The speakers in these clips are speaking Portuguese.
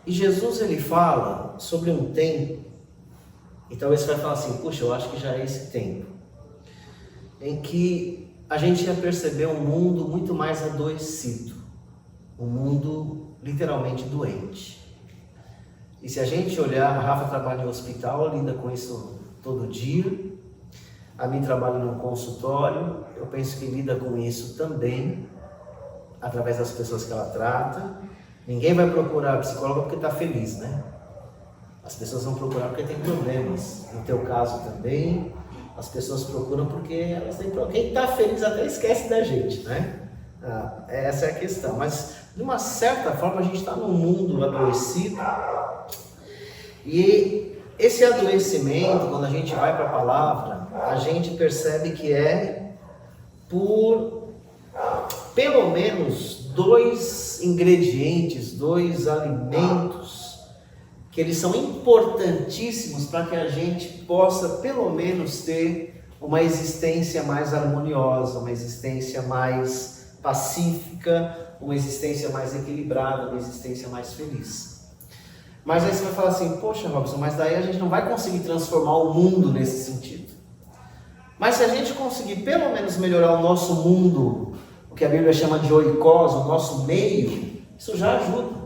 E Jesus, ele fala sobre um tempo, e talvez você vai falar assim, puxa, eu acho que já é esse tempo, em que a gente ia perceber um mundo muito mais adoecido, um mundo literalmente doente. E se a gente olhar, a Rafa trabalha em hospital, lida com isso todo dia, a mim trabalha num consultório, eu penso que lida com isso também, através das pessoas que ela trata. Ninguém vai procurar psicóloga porque está feliz, né? As pessoas vão procurar porque tem problemas. No teu caso também, as pessoas procuram porque elas têm problemas. Quem está feliz até esquece da gente, né? Essa é a questão. Mas, de uma certa forma, a gente está num mundo adoecido. E esse adoecimento, quando a gente vai para a palavra, a gente percebe que é por pelo menos 2 ingredientes, 2 alimentos, que eles são importantíssimos para que a gente possa pelo menos ter uma existência mais harmoniosa, uma existência mais pacífica, uma existência mais equilibrada, uma existência mais feliz. Mas aí você vai falar assim, poxa Robson, mas daí a gente não vai conseguir transformar o mundo nesse sentido. Mas se a gente conseguir pelo menos melhorar o nosso mundo, o que a Bíblia chama de oikos, o nosso meio, isso já ajuda.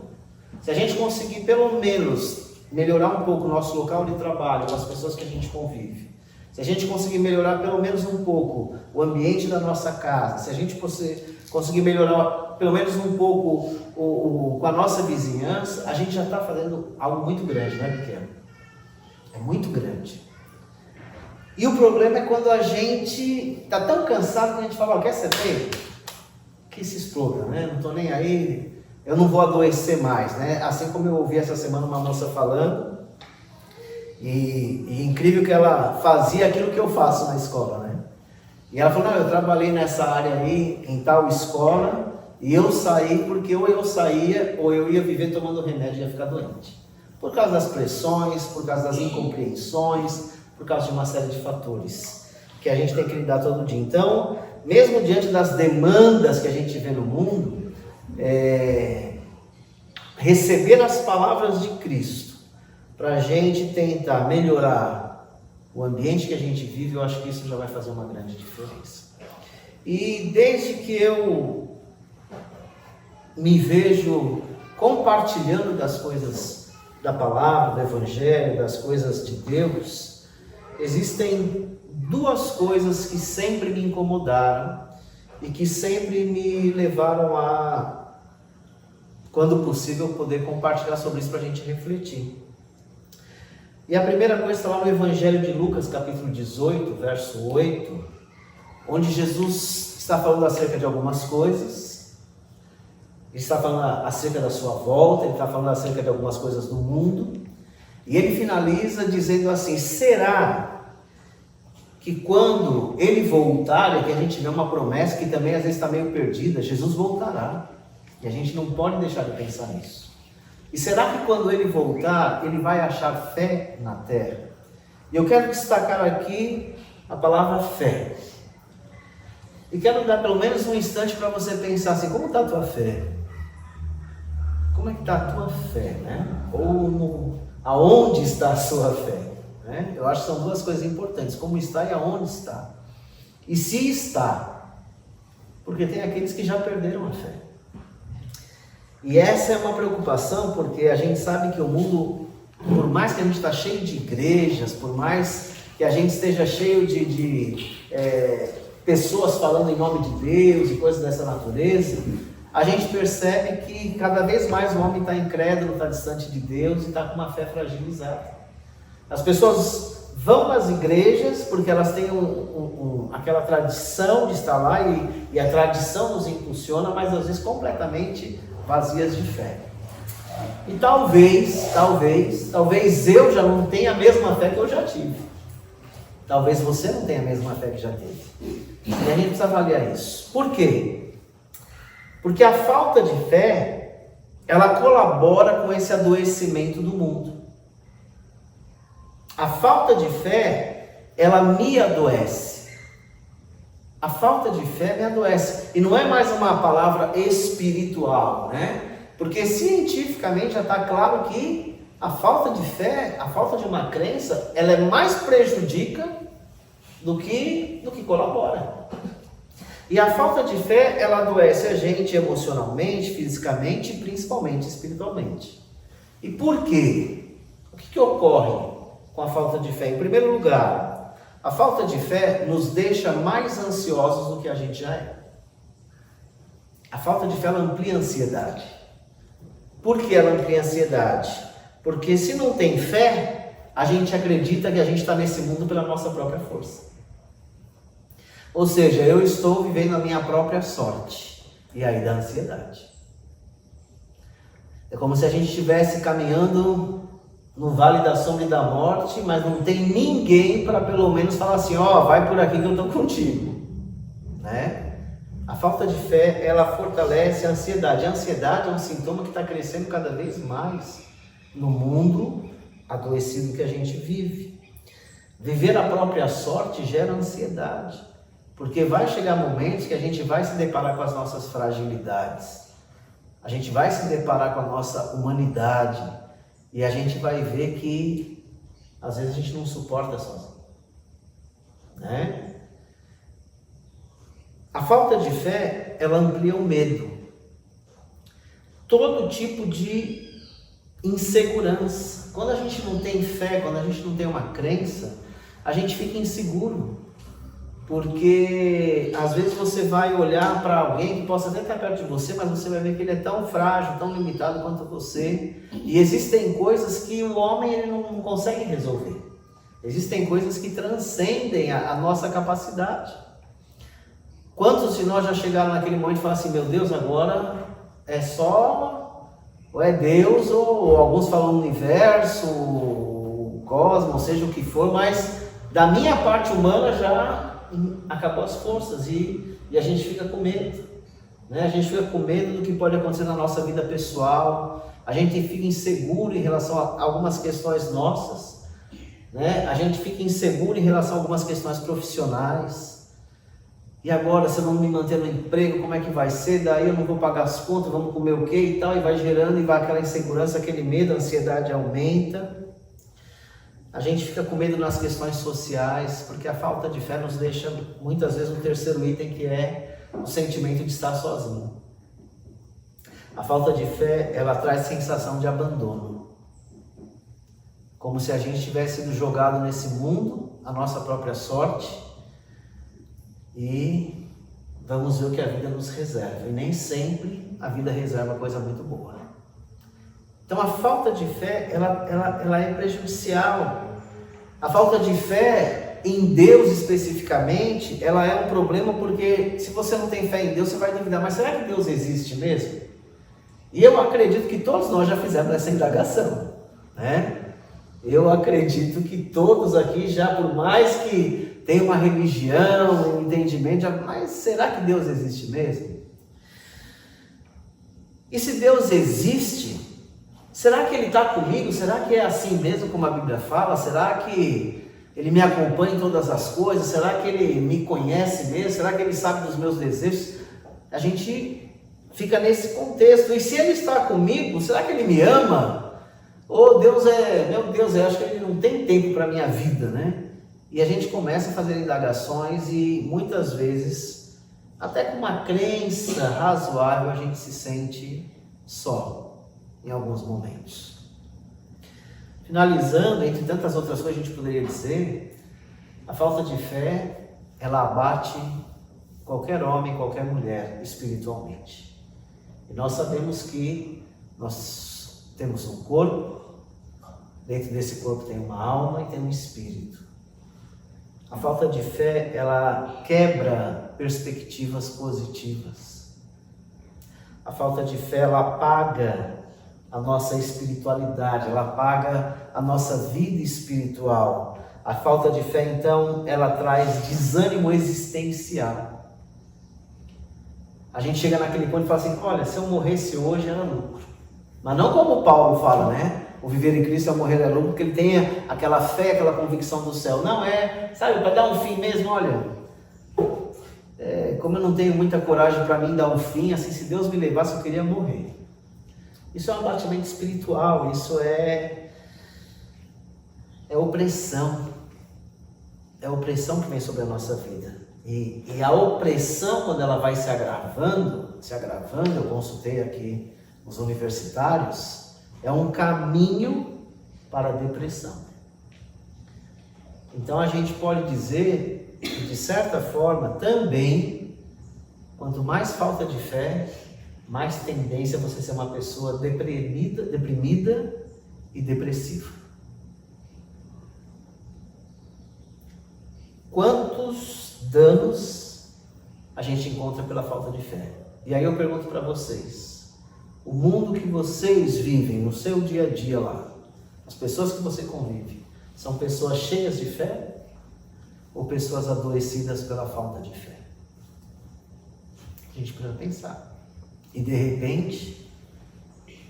Se a gente conseguir pelo menos melhorar um pouco o nosso local de trabalho, com as pessoas que a gente convive, se a gente conseguir melhorar pelo menos um pouco o ambiente da nossa casa, se a gente conseguir melhorar pelo menos um pouco com a nossa vizinhança, a gente já está fazendo algo muito grande, não é pequeno? É muito grande. E o problema é quando a gente está tão cansado que a gente fala, quer saber? Que se exploda, né? Não estou nem aí, eu não vou adoecer mais, né? Assim como eu ouvi essa semana uma moça falando, e incrível que ela fazia aquilo que eu faço na escola, né? E ela falou, não, eu trabalhei nessa área aí, em tal escola, e eu saí porque ou eu saía ou eu ia viver tomando remédio e ia ficar doente. Por causa das pressões, por causa das incompreensões, por causa de uma série de fatores que a gente tem que lidar todo dia. Então, mesmo diante das demandas que a gente vê no mundo, receber as palavras de Cristo para a gente tentar melhorar o ambiente que a gente vive, eu acho que isso já vai fazer uma grande diferença. E desde que eu me vejo compartilhando das coisas da palavra, do Evangelho, das coisas de Deus, existem 2 coisas que sempre me incomodaram e que sempre me levaram a, quando possível, poder compartilhar sobre isso para a gente refletir. E a primeira coisa está lá no Evangelho de Lucas, capítulo 18, verso 8, onde Jesus está falando acerca de algumas coisas, ele está falando acerca da sua volta, ele está falando acerca de algumas coisas do mundo, e ele finaliza dizendo assim, será que quando ele voltar, é que a gente vê uma promessa que também às vezes está meio perdida, Jesus voltará, e a gente não pode deixar de pensar nisso. E será que quando ele voltar, ele vai achar fé na terra? E eu quero destacar aqui a palavra fé. E quero dar pelo menos um instante para você pensar assim, como está a tua fé? Como é que está a tua fé, né? Ou aonde está a sua fé? Né? Eu acho que são 2 coisas importantes, como está e aonde está. E se está, porque tem aqueles que já perderam a fé. E essa é uma preocupação, porque a gente sabe que o mundo, por mais que a gente está cheio de igrejas, por mais que a gente esteja cheio de pessoas falando em nome de Deus e coisas dessa natureza, a gente percebe que cada vez mais o homem está incrédulo, está distante de Deus e está com uma fé fragilizada. As pessoas vão às igrejas porque elas têm aquela tradição de estar lá e a tradição nos impulsiona, mas às vezes completamente vazias de fé. E talvez eu já não tenha a mesma fé que eu já tive. Talvez você não tenha a mesma fé que já teve. E a gente precisa avaliar isso. Por quê? Porque a falta de fé, ela colabora com esse adoecimento do mundo. A falta de fé, ela me adoece. A falta de fé me adoece. E não é mais uma palavra espiritual, né? Porque cientificamente já está claro que a falta de fé, a falta de uma crença, ela é mais prejudica do que colabora. E a falta de fé, ela adoece a gente emocionalmente, fisicamente e principalmente espiritualmente. E por quê? O que ocorre com a falta de fé? Em primeiro lugar, a falta de fé nos deixa mais ansiosos do que a gente já é. A falta de fé, ela amplia a ansiedade. Por que ela amplia a ansiedade? Porque se não tem fé, a gente acredita que a gente está nesse mundo pela nossa própria força. Ou seja, eu estou vivendo a minha própria sorte. E aí dá ansiedade. É como se a gente estivesse caminhando no vale da sombra e da morte, mas não tem ninguém para pelo menos falar assim, vai por aqui que eu estou contigo. Né? A falta de fé, ela fortalece a ansiedade. A ansiedade é um sintoma que está crescendo cada vez mais no mundo adoecido que a gente vive. Viver a própria sorte gera ansiedade. Porque vai chegar momentos que a gente vai se deparar com as nossas fragilidades. A gente vai se deparar com a nossa humanidade. E a gente vai ver que, às vezes, a gente não suporta sozinho. Né? A falta de fé, ela amplia o medo. Todo tipo de insegurança. Quando a gente não tem fé, quando a gente não tem uma crença, a gente fica inseguro. Porque às vezes você vai olhar para alguém que possa até estar perto de você, mas você vai ver que ele é tão frágil, tão limitado quanto você. E existem coisas que o homem ele não consegue resolver. Existem coisas que transcendem a nossa capacidade. Quantos de nós já chegaram naquele momento e falaram assim, meu Deus, agora é só, ou é Deus, ou alguns falam universo, o cosmos, seja o que for, mas da minha parte humana já acabou as forças e a gente fica com medo, né? A gente fica com medo do que pode acontecer na nossa vida pessoal, a gente fica inseguro em relação a algumas questões nossas, né? A gente fica inseguro em relação a algumas questões profissionais. E agora, se eu não me manter no emprego, como é que vai ser? Daí eu não vou pagar as contas, vamos comer o quê e tal, e vai gerando, e vai aquela insegurança, aquele medo, a ansiedade aumenta. A gente fica com medo nas questões sociais, porque a falta de fé nos deixa, muitas vezes, no terceiro item, que é o sentimento de estar sozinho. A falta de fé, ela traz sensação de abandono. Como se a gente tivesse sido jogado nesse mundo, a nossa própria sorte, e vamos ver o que a vida nos reserva. E nem sempre a vida reserva coisa muito boa. Então a falta de fé, ela é prejudicial. A falta de fé em Deus especificamente, ela é um problema porque se você não tem fé em Deus, você vai duvidar, mas será que Deus existe mesmo? E eu acredito que todos nós já fizemos essa indagação, né? Eu acredito que todos aqui já, por mais que tenham uma religião, um entendimento, mas será que Deus existe mesmo? E se Deus existe, será que Ele está comigo? Será que é assim mesmo como a Bíblia fala? Será que Ele me acompanha em todas as coisas? Será que Ele me conhece mesmo? Será que Ele sabe dos meus desejos? A gente fica nesse contexto. E se Ele está comigo, será que Ele me ama? Ou meu Deus, eu acho que Ele não tem tempo para a minha vida, né? E a gente começa a fazer indagações e muitas vezes, até com uma crença razoável, a gente se sente só em alguns momentos. Finalizando, entre tantas outras coisas que a gente poderia dizer, a falta de fé, ela abate qualquer homem, qualquer mulher espiritualmente. E nós sabemos que nós temos um corpo, dentro desse corpo tem uma alma e tem um espírito. A falta de fé, ela quebra perspectivas positivas. A falta de fé, ela apaga a nossa espiritualidade, ela apaga a nossa vida espiritual. A falta de fé, então, ela traz desânimo existencial. A gente chega naquele ponto e fala assim, olha, se eu morresse hoje era lucro. Mas não como Paulo fala, né? O viver em Cristo é morrer é lucro, porque ele tem aquela fé, aquela convicção do céu. Não é, sabe, para dar um fim mesmo, olha, como eu não tenho muita coragem para mim dar um fim, assim, se Deus me levasse, eu queria morrer. Isso é um abatimento espiritual, isso é opressão. É a opressão que vem sobre a nossa vida. E a opressão, quando ela vai se agravando, eu consultei aqui os universitários, é um caminho para a depressão. Então a gente pode dizer que, de certa forma, também, quanto mais falta de fé, mais tendência a você ser uma pessoa deprimida e depressiva. Quantos danos a gente encontra pela falta de fé? E aí eu pergunto para vocês, o mundo que vocês vivem no seu dia a dia lá, as pessoas que você convive, são pessoas cheias de fé ou pessoas adoecidas pela falta de fé? A gente precisa pensar. E de repente,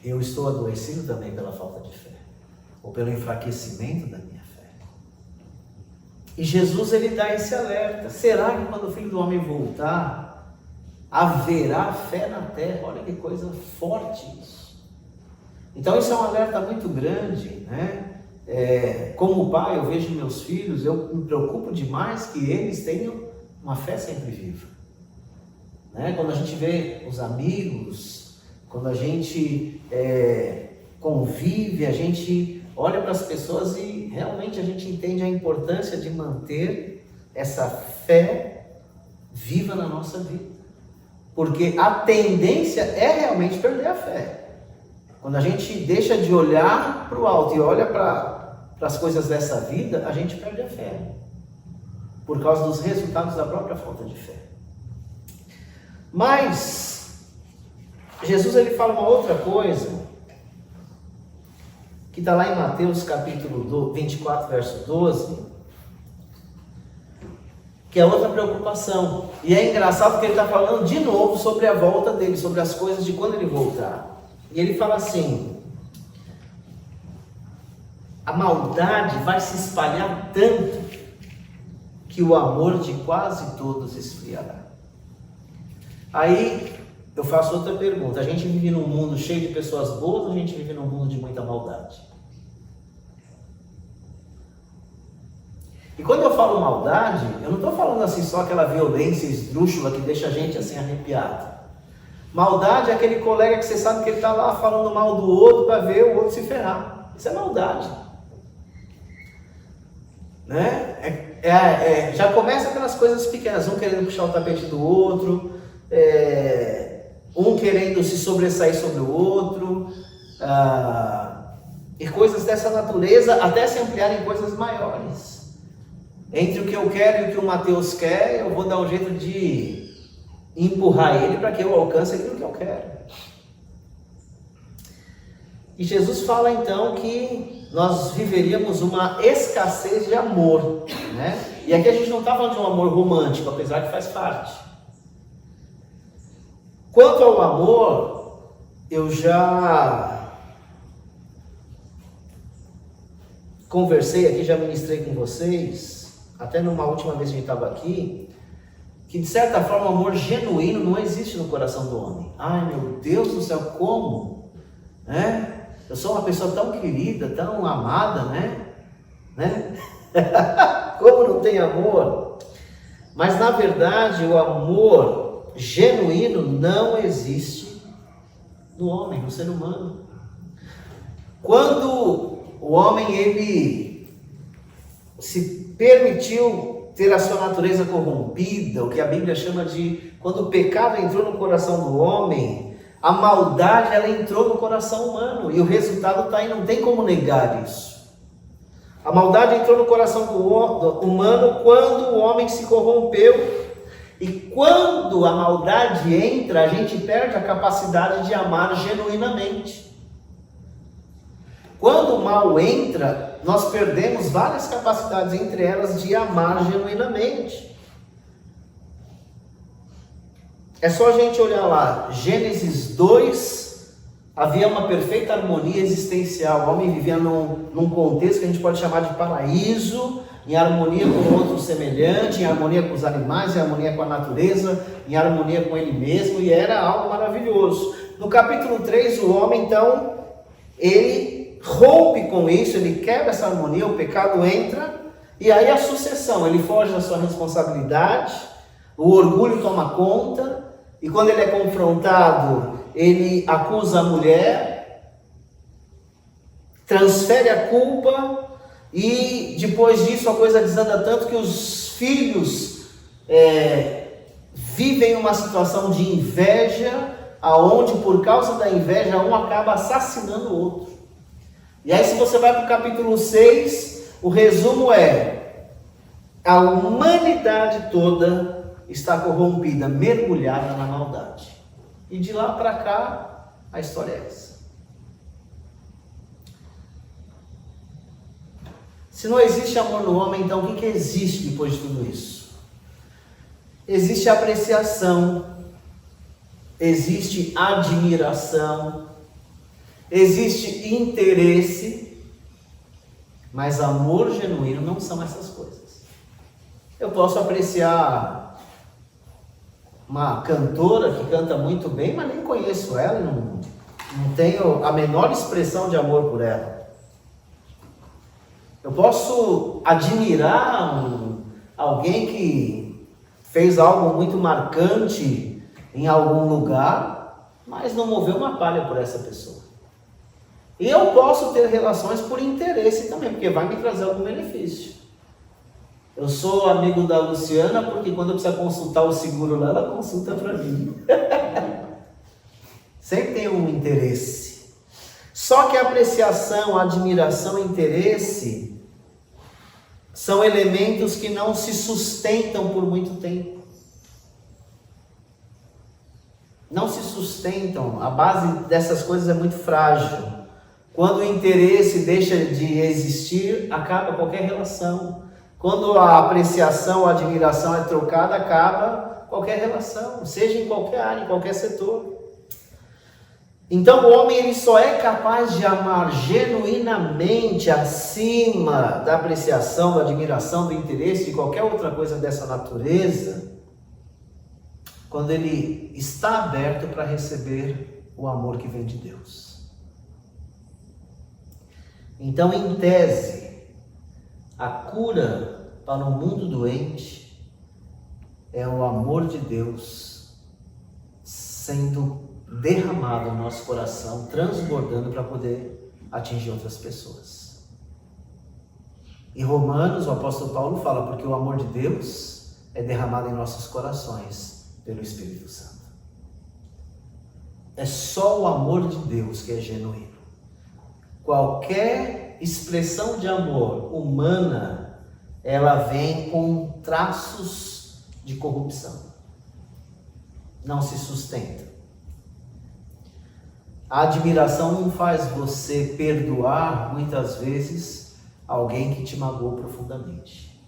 eu estou adoecido também pela falta de fé, ou pelo enfraquecimento da minha fé. E Jesus, ele dá esse alerta. Será que quando o Filho do Homem voltar, haverá fé na terra? Olha que coisa forte isso. Então isso é um alerta muito grande, né? Como pai, eu vejo meus filhos, eu me preocupo demais que eles tenham uma fé sempre viva. Quando a gente vê os amigos, quando a gente convive, a gente olha para as pessoas e realmente a gente entende a importância de manter essa fé viva na nossa vida. Porque a tendência é realmente perder a fé. Quando a gente deixa de olhar para o alto e olha para as coisas dessa vida, a gente perde a fé. Por causa dos resultados da própria falta de fé. Mas Jesus, ele fala uma outra coisa, que está lá em Mateus capítulo 24, verso 12, que é outra preocupação. E é engraçado que ele está falando de novo sobre a volta dele, sobre as coisas de quando ele voltar. E ele fala assim: a maldade vai se espalhar tanto que o amor de quase todos esfriará. Aí eu faço outra pergunta: a gente vive num mundo cheio de pessoas boas ou a gente vive num mundo de muita maldade? E quando eu falo maldade, eu não estou falando assim só aquela violência esdrúxula que deixa a gente assim arrepiado. Maldade é aquele colega que você sabe que ele está lá falando mal do outro para ver o outro se ferrar. Isso é maldade. Já começa pelas coisas pequenas, um querendo puxar o tapete do outro, um querendo se sobressair sobre o outro, e coisas dessa natureza até se ampliarem em coisas maiores. Entre o que eu quero e o que o Mateus quer, eu vou dar um jeito de empurrar ele para que eu alcance aquilo que eu quero. E Jesus fala então que nós viveríamos uma escassez de amor, né? E aqui a gente não está falando de um amor romântico, apesar que faz parte. Quanto ao amor, eu já conversei aqui, já ministrei com vocês, até numa última vez que a gente estava aqui, que de certa forma o amor genuíno não existe no coração do homem. Ai meu Deus do céu, como? Eu sou uma pessoa tão querida, tão amada, né? Como não tem amor? Mas na verdade o amor genuíno não existe no homem, no ser humano. Quando o homem ele se permitiu ter a sua natureza corrompida, o que a Bíblia chama de quando o pecado entrou no coração do homem, a maldade ela entrou no coração humano e o resultado está aí, não tem como negar isso. A maldade entrou no coração do humano quando o homem se corrompeu. E quando a maldade entra, a gente perde a capacidade de amar genuinamente. Quando o mal entra, nós perdemos várias capacidades, entre elas de amar genuinamente. É só a gente olhar lá, Gênesis 2, havia uma perfeita harmonia existencial. O homem vivia num contexto que a gente pode chamar de paraíso, em harmonia com o outro semelhante, em harmonia com os animais, em harmonia com a natureza, em harmonia com ele mesmo, e era algo maravilhoso. No capítulo 3, o homem, então, ele rompe com isso, ele quebra essa harmonia, o pecado entra, e aí a sucessão, ele foge da sua responsabilidade, o orgulho toma conta, e quando ele é confrontado, ele acusa a mulher, transfere a culpa, e depois disso a coisa desanda tanto que os filhos vivem uma situação de inveja, aonde por causa da inveja um acaba assassinando o outro. E aí se você vai para o capítulo 6, o resumo é: a humanidade toda está corrompida, mergulhada na maldade. E de lá para cá, a história é essa. Se não existe amor no homem, então o que existe depois de tudo isso? Existe apreciação, existe admiração, existe interesse, mas amor genuíno não são essas coisas. Eu posso apreciar uma cantora que canta muito bem, mas nem conheço ela, não tenho a menor expressão de amor por ela. Eu posso admirar alguém que fez algo muito marcante em algum lugar, mas não mover uma palha por essa pessoa. E eu posso ter relações por interesse também, porque vai me trazer algum benefício. Eu sou amigo da Luciana porque quando eu preciso consultar o seguro lá, ela consulta para mim. Sempre tem um interesse. Só que a apreciação, a admiração, o interesse são elementos que não se sustentam por muito tempo. Não se sustentam. A base dessas coisas é muito frágil. Quando o interesse deixa de existir, acaba qualquer relação. Quando a apreciação, a admiração é trocada, acaba qualquer relação, seja em qualquer área, em qualquer setor. Então o homem ele só é capaz de amar genuinamente acima da apreciação, da admiração, do interesse, de qualquer outra coisa dessa natureza, quando ele está aberto para receber o amor que vem de Deus. Então, em tese, a cura para o mundo doente é o amor de Deus sendo derramado no nosso coração, transbordando para poder atingir outras pessoas. Em Romanos, o apóstolo Paulo fala, porque o amor de Deus é derramado em nossos corações pelo Espírito Santo. É só o amor de Deus que é genuíno. Qualquer expressão de amor humana, ela vem com traços de corrupção. Não se sustenta. A admiração não faz você perdoar, muitas vezes, alguém que te magoou profundamente.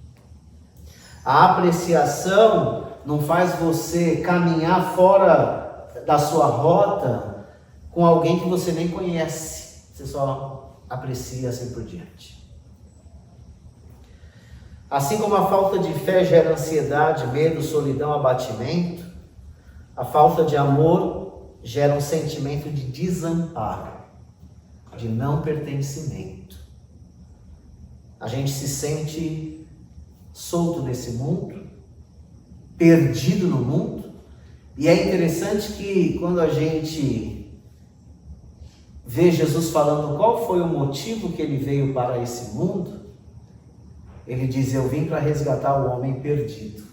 A apreciação não faz você caminhar fora da sua rota com alguém que você nem conhece. Você só aprecia assim por diante. Assim como a falta de fé gera ansiedade, medo, solidão, abatimento, a falta de amor gera um sentimento de desamparo, de não pertencimento. A gente se sente solto nesse mundo, perdido no mundo, e é interessante que quando a gente vê Jesus falando qual foi o motivo que ele veio para esse mundo, ele diz: eu vim para resgatar o homem perdido,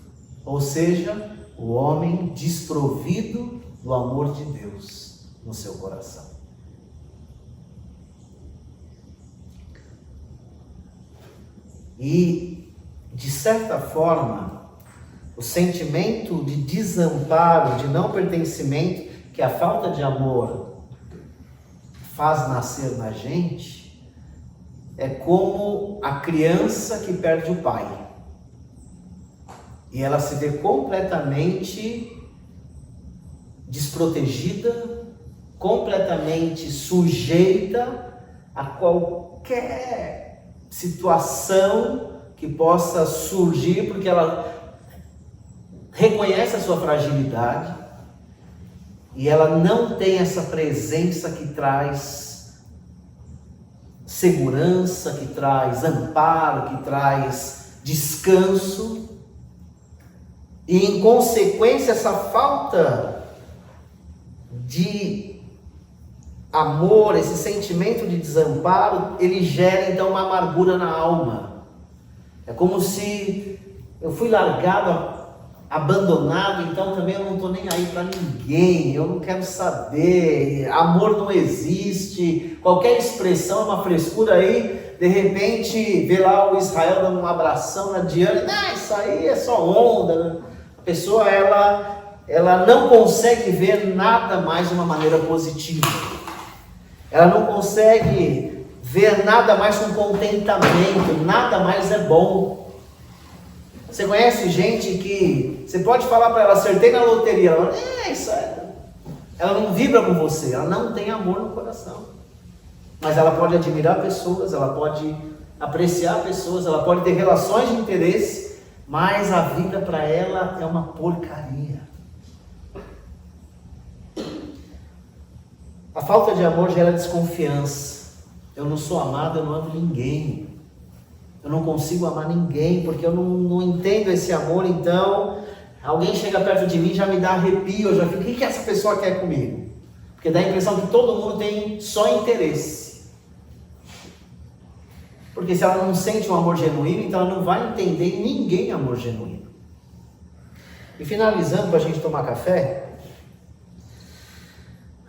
ou seja, o homem desprovido do amor de Deus no seu coração. E, de certa forma, o sentimento de desamparo, de não pertencimento, que a falta de amor faz nascer na gente, é como a criança que perde o pai. E ela se vê completamente desprotegida, completamente sujeita a qualquer situação que possa surgir, porque ela reconhece a sua fragilidade, e ela não tem essa presença que traz segurança, que traz amparo, que traz descanso, e em consequência essa falta de amor, esse sentimento de desamparo, ele gera então uma amargura na alma. É como se eu fui largado, abandonado, então também eu não estou nem aí para ninguém, eu não quero saber, amor não existe, qualquer expressão é uma frescura aí, de repente vê lá o Israel dando um abração na Diana, isso aí é só onda. A pessoa ela não consegue ver nada mais de uma maneira positiva, ela não consegue ver nada mais com contentamento, nada mais é bom. Você conhece gente que você pode falar para ela, acertei na loteria, ela fala, isso é. Ela não vibra com você, ela não tem amor no coração. Mas ela pode admirar pessoas, ela pode apreciar pessoas, ela pode ter relações de interesse, mas a vida para ela é uma porcaria. A falta de amor gera desconfiança. Eu não sou amado, eu não amo ninguém. Eu não consigo amar ninguém, porque eu não entendo esse amor, então alguém chega perto de mim e já me dá arrepio, eu já fico, o que essa pessoa quer comigo? Porque dá a impressão que todo mundo tem só interesse. Porque se ela não sente um amor genuíno, então ela não vai entender ninguém amor genuíno. E finalizando, para a gente tomar café,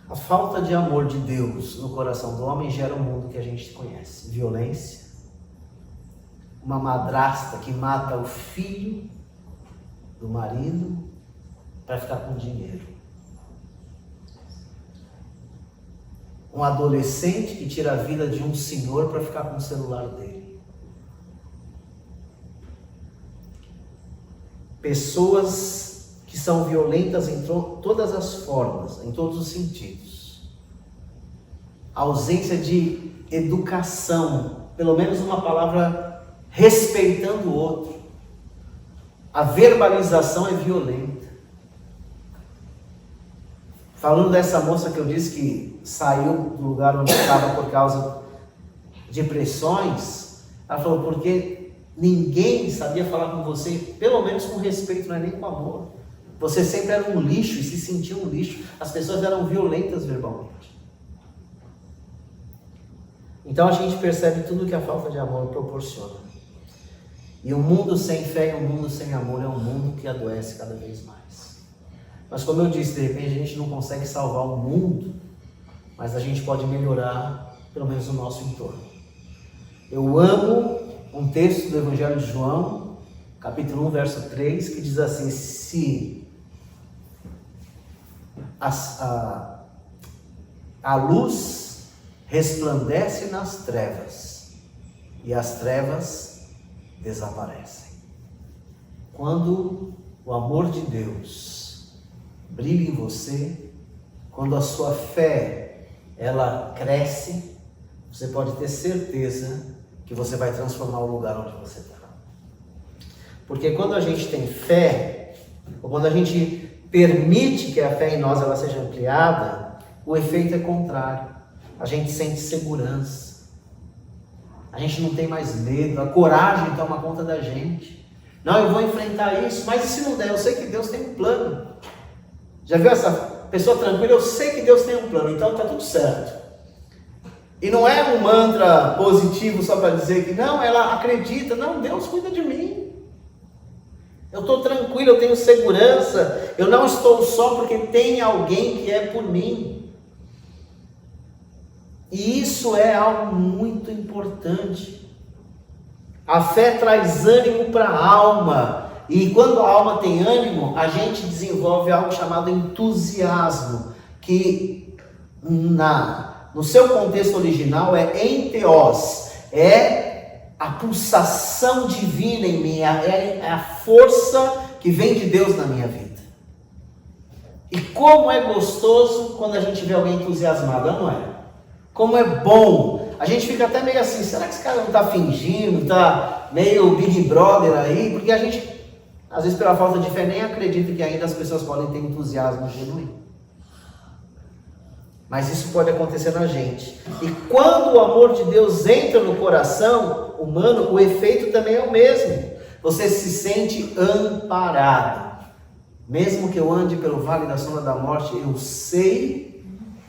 a falta de amor de Deus no coração do homem gera um mundo que a gente conhece. Violência, uma madrasta que mata o filho do marido para ficar com dinheiro. Um adolescente que tira a vida de um senhor para ficar com o celular dele. Pessoas que são violentas em todas as formas, em todos os sentidos. A ausência de educação, pelo menos uma palavra respeitando o outro. A verbalização é violenta. Falando dessa moça que eu disse que saiu do lugar onde estava por causa de pressões, ela falou, porque ninguém sabia falar com você, pelo menos com respeito, não é nem com amor. Você sempre era um lixo e se sentia um lixo. As pessoas eram violentas verbalmente. Então a gente percebe tudo que a falta de amor proporciona. E um mundo sem fé e um mundo sem amor é um mundo que adoece cada vez mais. Mas como eu disse, de repente a gente não consegue salvar o mundo, mas a gente pode melhorar pelo menos o nosso entorno. Eu amo um texto do Evangelho de João, capítulo 1, verso 3, que diz assim, se a luz resplandece nas trevas e as trevas desaparecem. Quando o amor de Deus brilha em você, quando a sua fé ela cresce, você pode ter certeza que você vai transformar o lugar onde você está. Porque quando a gente tem fé, ou quando a gente permite que a fé em nós ela seja ampliada, o efeito é contrário. A gente sente segurança. A gente não tem mais medo, a coragem toma conta da gente. Não, eu vou enfrentar isso, mas e se não der? Eu sei que Deus tem um plano. Já viu essa pessoa tranquila? Eu sei que Deus tem um plano, então está tudo certo. E não é um mantra positivo só para dizer que não, ela acredita, não, Deus cuida de mim. Eu estou tranquilo, eu tenho segurança, eu não estou só porque tem alguém que é por mim. E isso é algo muito importante. A fé traz ânimo para a alma. E quando a alma tem ânimo, a gente desenvolve algo chamado entusiasmo, que no seu contexto original é enteos, é a pulsação divina em mim, é a força que vem de Deus na minha vida. E como é gostoso quando a gente vê alguém entusiasmado, não é? Como é bom, a gente fica até meio assim, será que esse cara não está fingindo, está meio Big Brother aí? Porque a gente, às vezes pela falta de fé, nem acredita que ainda as pessoas podem ter entusiasmo genuíno. Mas isso pode acontecer na gente. E quando o amor de Deus entra no coração humano, o efeito também é o mesmo. Você se sente amparado. Mesmo que eu ande pelo vale da sombra da morte, eu sei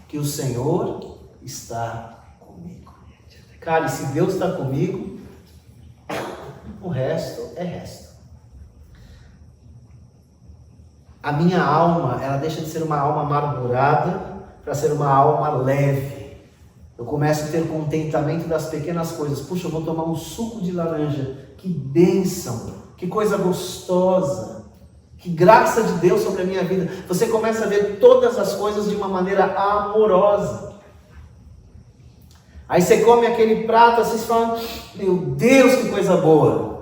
que o Senhor está comigo. Cara, e se Deus está comigo, o resto é resto. A minha alma, ela deixa de ser uma alma amargurada para ser uma alma leve. Eu começo a ter contentamento das pequenas coisas. Puxa, eu vou tomar um suco de laranja. Que bênção, que coisa gostosa, que graça de Deus sobre a minha vida. Você começa a ver todas as coisas de uma maneira amorosa. Aí você come aquele prato, assim, você fala, meu Deus, que coisa boa.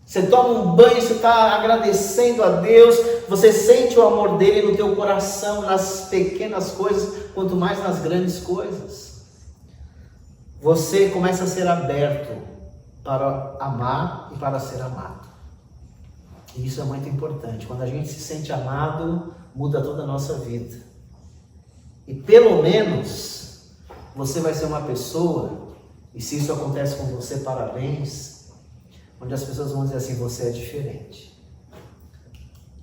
Você toma um banho, você está agradecendo a Deus, você sente o amor dele no teu coração, nas pequenas coisas, quanto mais nas grandes coisas. Você começa a ser aberto para amar e para ser amado. E isso é muito importante. Quando a gente se sente amado, muda toda a nossa vida. E pelo menos, você vai ser uma pessoa, e se isso acontece com você, parabéns, onde as pessoas vão dizer assim, você é diferente.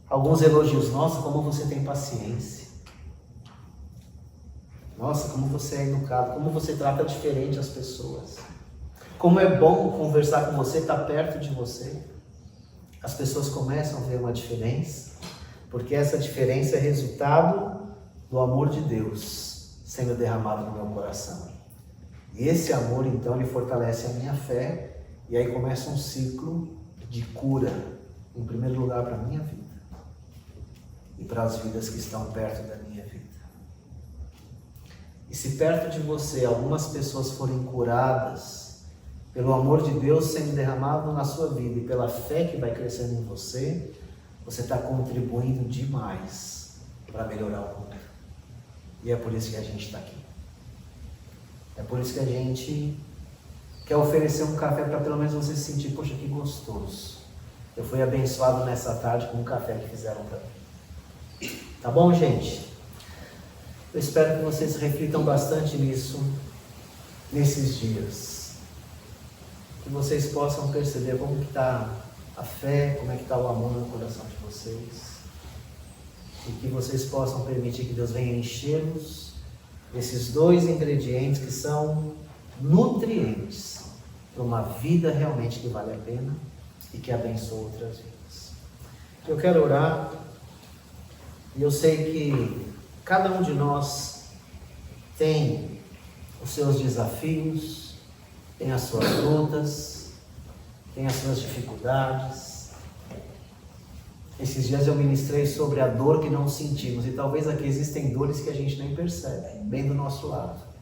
Alguns elogios, nossa, como você tem paciência. Nossa, como você é educado, como você trata diferente as pessoas. Como é bom conversar com você, estar perto de você. As pessoas começam a ver uma diferença, porque essa diferença é resultado do amor de Deus sendo derramado no meu coração. E esse amor, então, ele fortalece a minha fé. E aí começa um ciclo de cura, em primeiro lugar para a minha vida e para as vidas que estão perto da minha vida. E se perto de você algumas pessoas forem curadas pelo amor de Deus sendo derramado na sua vida e pela fé que vai crescendo em você, você está contribuindo demais para melhorar o mundo. E é por isso que a gente está aqui. É por isso que a gente quer oferecer um café para pelo menos você se sentir, poxa, que gostoso. Eu fui abençoado nessa tarde com um café que fizeram para mim. Tá bom, gente? Eu espero que vocês reflitam bastante nisso, nesses dias. Que vocês possam perceber como que está a fé, como é que está o amor no coração de vocês. E que vocês possam permitir que Deus venha encher-nos desses dois ingredientes que são nutrientes para uma vida realmente que vale a pena e que abençoa outras vidas. Eu quero orar e eu sei que cada um de nós tem os seus desafios, tem as suas lutas, tem as suas dificuldades. Esses dias eu ministrei sobre a dor que não sentimos e talvez aqui existem dores que a gente nem percebe, bem do nosso lado.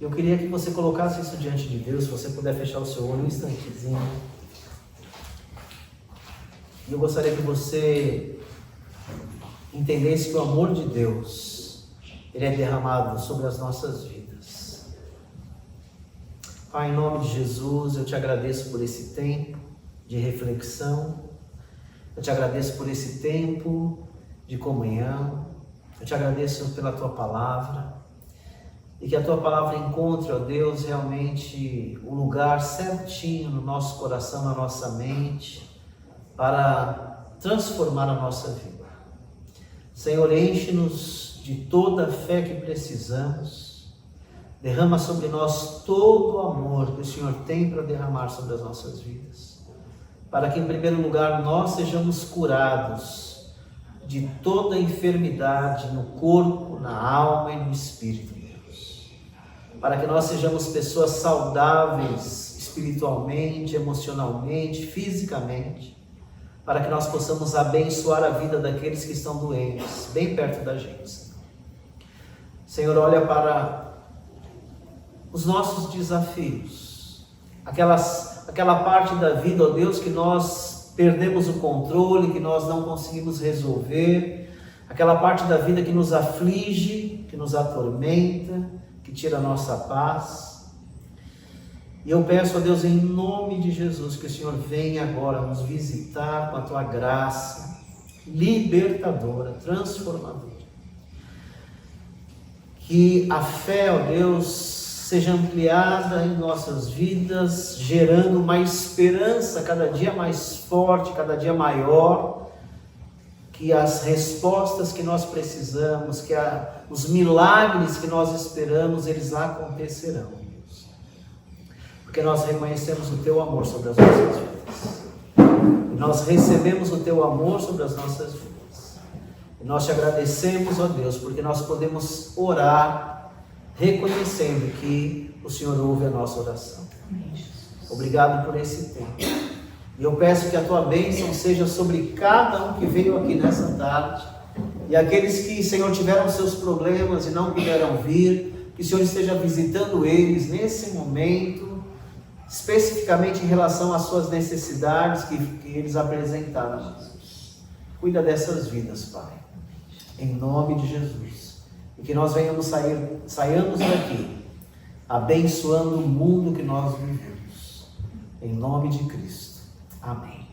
Eu queria que você colocasse isso diante de Deus, se você puder fechar o seu olho um instantezinho. E eu gostaria que você entendesse que o amor de Deus, ele é derramado sobre as nossas vidas. Pai, em nome de Jesus, eu te agradeço por esse tempo de reflexão. Eu te agradeço por esse tempo de comunhão. Eu te agradeço pela tua palavra. E que a tua palavra encontre, ó Deus, realmente o lugar certinho no nosso coração, na nossa mente, para transformar a nossa vida. Senhor, enche-nos de toda a fé que precisamos. Derrama sobre nós todo o amor que o Senhor tem para derramar sobre as nossas vidas. Para que, em primeiro lugar, nós sejamos curados de toda enfermidade no corpo, na alma e no espírito. Para que nós sejamos pessoas saudáveis espiritualmente, emocionalmente, fisicamente, para que nós possamos abençoar a vida daqueles que estão doentes, bem perto da gente. Senhor, olha para os nossos desafios, aquela parte da vida, ó Deus, que nós perdemos o controle, que nós não conseguimos resolver, aquela parte da vida que nos aflige, que nos atormenta, que tira a nossa paz. E eu peço a Deus, em nome de Jesus, que o Senhor venha agora nos visitar com a tua graça libertadora, transformadora. Que a fé, ó Deus, seja ampliada em nossas vidas, gerando uma esperança cada dia mais forte, cada dia maior, que as respostas que nós precisamos, os milagres que nós esperamos, eles acontecerão, Deus. Porque nós reconhecemos o Teu amor sobre as nossas vidas. E nós recebemos o Teu amor sobre as nossas vidas. E nós te agradecemos, ó Deus, porque nós podemos orar reconhecendo que o Senhor ouve a nossa oração. Obrigado por esse tempo. E eu peço que a Tua bênção seja sobre cada um que veio aqui nessa tarde. E aqueles que, Senhor, tiveram seus problemas e não puderam vir, que o Senhor esteja visitando eles nesse momento, especificamente em relação às suas necessidades que eles apresentaram. Cuida dessas vidas, Pai. Em nome de Jesus. E que nós saiamos daqui, abençoando o mundo que nós vivemos. Em nome de Cristo. Amém.